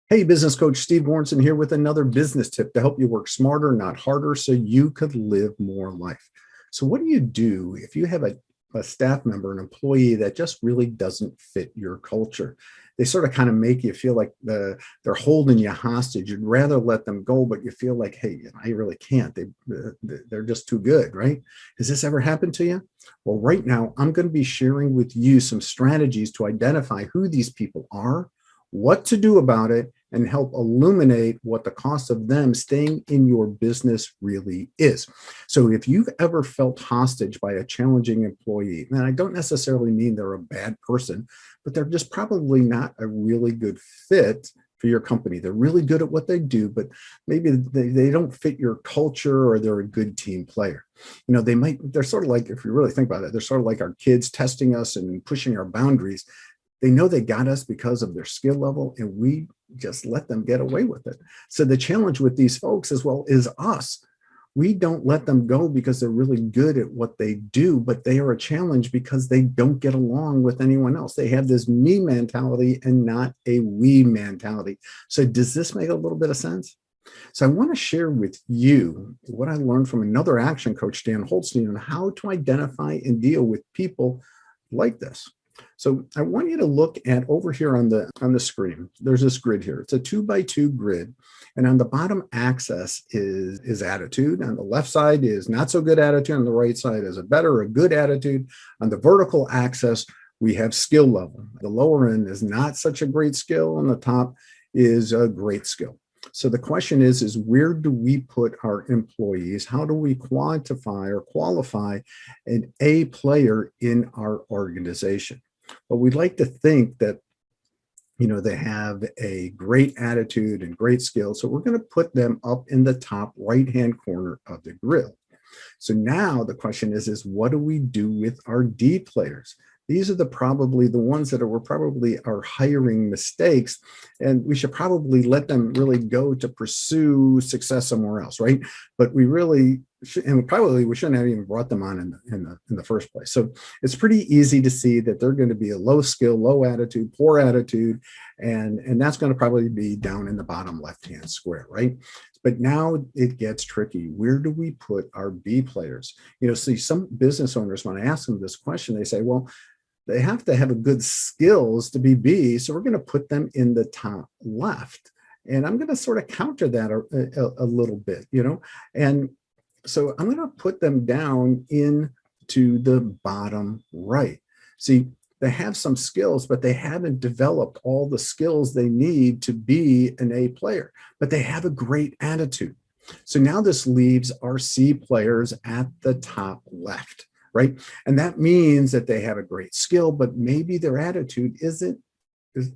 Hey, business coach Steve Warrenson here with another business tip to help you work smarter, not harder, so you could live more life. So, what do you do if you have a staff member, an employee that just really doesn't fit your culture? They sort of kind of make you feel like they're holding you hostage. You'd rather let them go, but you feel like, hey, I really can't. They're just too good, right? Has this ever happened to you? Well, right now, I'm going to be sharing with you some strategies to identify who these people are, what to do about it, and help illuminate what the cost of them staying in your business really is. So, if you've ever felt hostage by a challenging employee, and I don't necessarily mean they're a bad person, but they're just probably not a really good fit for your company. They're really good at what they do, but maybe they don't fit your culture or they're a good team player. They're sort of like, if you really think about it, they're sort of like our kids testing us and pushing our boundaries. They know they got us because of their skill level, and we just let them get away with it. So the challenge with these folks as well is us. We don't let them go because they're really good at what they do, but they are a challenge because they don't get along with anyone else. They have this me mentality and not a we mentality. So does this make a little bit of sense? So I want to share with you what I learned from another action coach, Dan Holstein, on how to identify and deal with people like this. So I want you to look at over here on the screen. There's this grid here. It's a 2x2 grid. And on the bottom axis is attitude. On the left side is not so good attitude. On the right side is a better or good attitude. On the vertical axis, we have skill level. The lower end is not such a great skill. On the top is a great skill. So the question is where do we put our employees? How do we quantify or qualify an A player in our organization? Well, we'd like to think that they have a great attitude and great skills. So we're going to put them up in the top right-hand corner of the grid. So now the question is what do we do with our D players? These are probably the ones that we're probably our hiring mistakes, and we should probably let them really go to pursue success somewhere else, right? But we really should, and we shouldn't have even brought them on in the first place. So it's pretty easy to see that they're going to be a low skill, low attitude, poor attitude, and that's going to probably be down in the bottom left-hand square, right? But now it gets tricky. Where do we put our B players? See, some business owners, when I ask them this question, they say, well, they have to have a good skills to be B, so we're going to put them in the top left. And I'm going to sort of counter that a little bit, and so I'm going to put them down into the bottom right. See, they have some skills, but they haven't developed all the skills they need to be an A player, but they have a great attitude. So now this leaves our C players at the top left, right? And that means that they have a great skill, but maybe their attitude isn't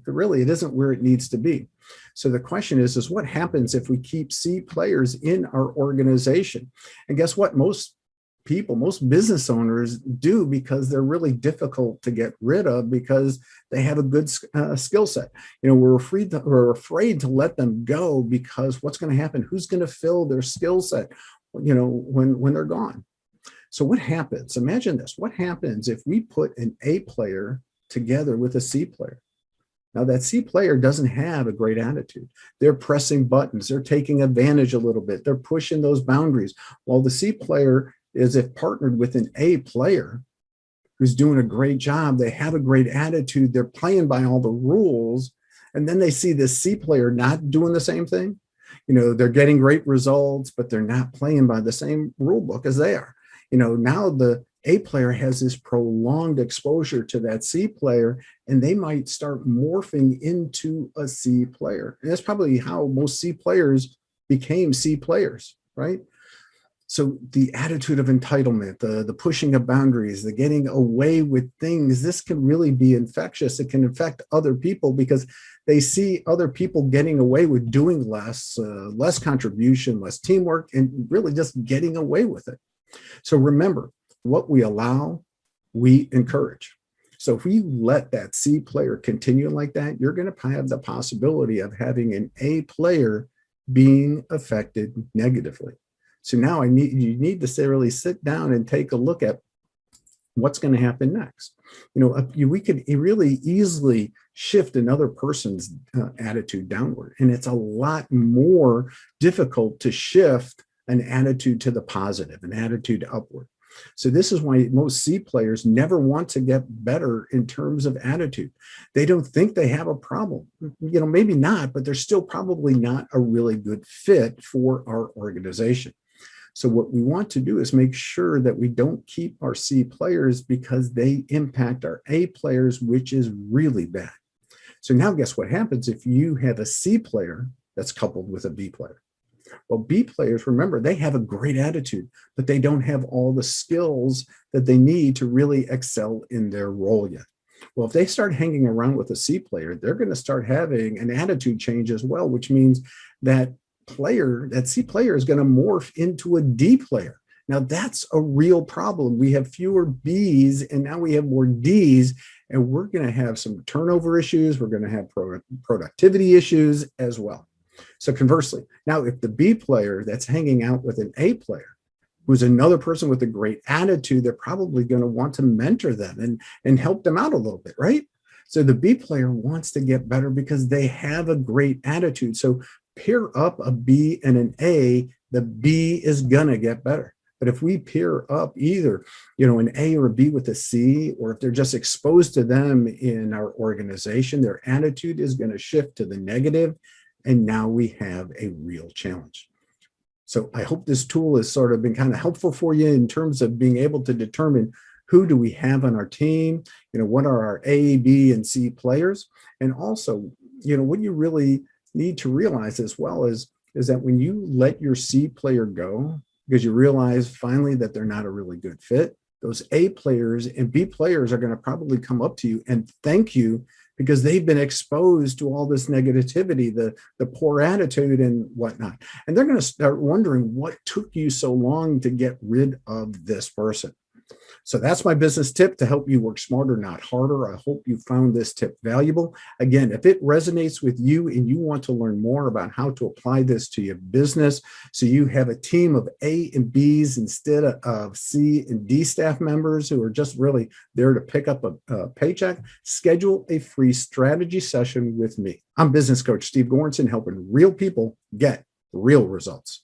where it needs to be. So the question is what happens if we keep C players in our organization? And guess what? Most business owners do, because they're really difficult to get rid of because they have a good skill set. We're afraid to let them go because what's going to happen? Who's going to fill their skill set, when they're gone? So what happens? Imagine this. What happens if we put an A player together with a C player? Now, that C player doesn't have a great attitude. They're pressing buttons. They're taking advantage a little bit. They're pushing those boundaries. While the C player is, if partnered with an A player who's doing a great job, they have a great attitude, they're playing by all the rules, and then they see this C player not doing the same thing. They're getting great results, but they're not playing by the same rule book as they are. Now the A player has this prolonged exposure to that C player, and they might start morphing into a C player. And that's probably how most C players became C players, right? So the attitude of entitlement, the pushing of boundaries, the getting away with things, this can really be infectious. It can affect other people because they see other people getting away with doing less contribution, less teamwork, and really just getting away with it. So remember, what we allow, we encourage. So if we let that C player continue like that, you're going to have the possibility of having an A player being affected negatively. So now you need to really sit down and take a look at what's going to happen next. We could really easily shift another person's attitude downward, and it's a lot more difficult to shift an attitude to the positive, an attitude upward. So this is why most C players never want to get better in terms of attitude. They don't think they have a problem. Maybe not, but they're still probably not a really good fit for our organization. So what we want to do is make sure that we don't keep our C players because they impact our A players, which is really bad. So now guess what happens if you have a C player that's coupled with a B player? Well, B players, remember, they have a great attitude, but they don't have all the skills that they need to really excel in their role yet. Well, if they start hanging around with a C player, they're going to start having an attitude change as well, which means that C player is going to morph into a D player. Now that's a real problem. We have fewer Bs and now we have more Ds, and we're going to have some turnover issues. We're going to have productivity issues as well. So conversely, now if the B player that's hanging out with an A player, who's another person with a great attitude, they're probably going to want to mentor them and help them out a little bit, right? So the B player wants to get better because they have a great attitude. So pair up a B and an A, the B is going to get better. But if we pair up either, an A or a B with a C, or if they're just exposed to them in our organization, their attitude is going to shift to the negative. And now we have a real challenge. So I hope this tool has sort of been kind of helpful for you in terms of being able to determine who do we have on our team, what are our A, B, and C players. And also, what you really need to realize as well is that when you let your C player go, because you realize finally that they're not a really good fit, those A players and B players are going to probably come up to you and thank you because they've been exposed to all this negativity, the poor attitude and whatnot. And they're going to start wondering what took you so long to get rid of this person. So that's my business tip to help you work smarter, not harder. I hope you found this tip valuable. Again, if it resonates with you and you want to learn more about how to apply this to your business so you have a team of A and Bs instead of C and D staff members who are just really there to pick up a paycheck, schedule a free strategy session with me. I'm business coach Steve Goranson, helping real people get real results.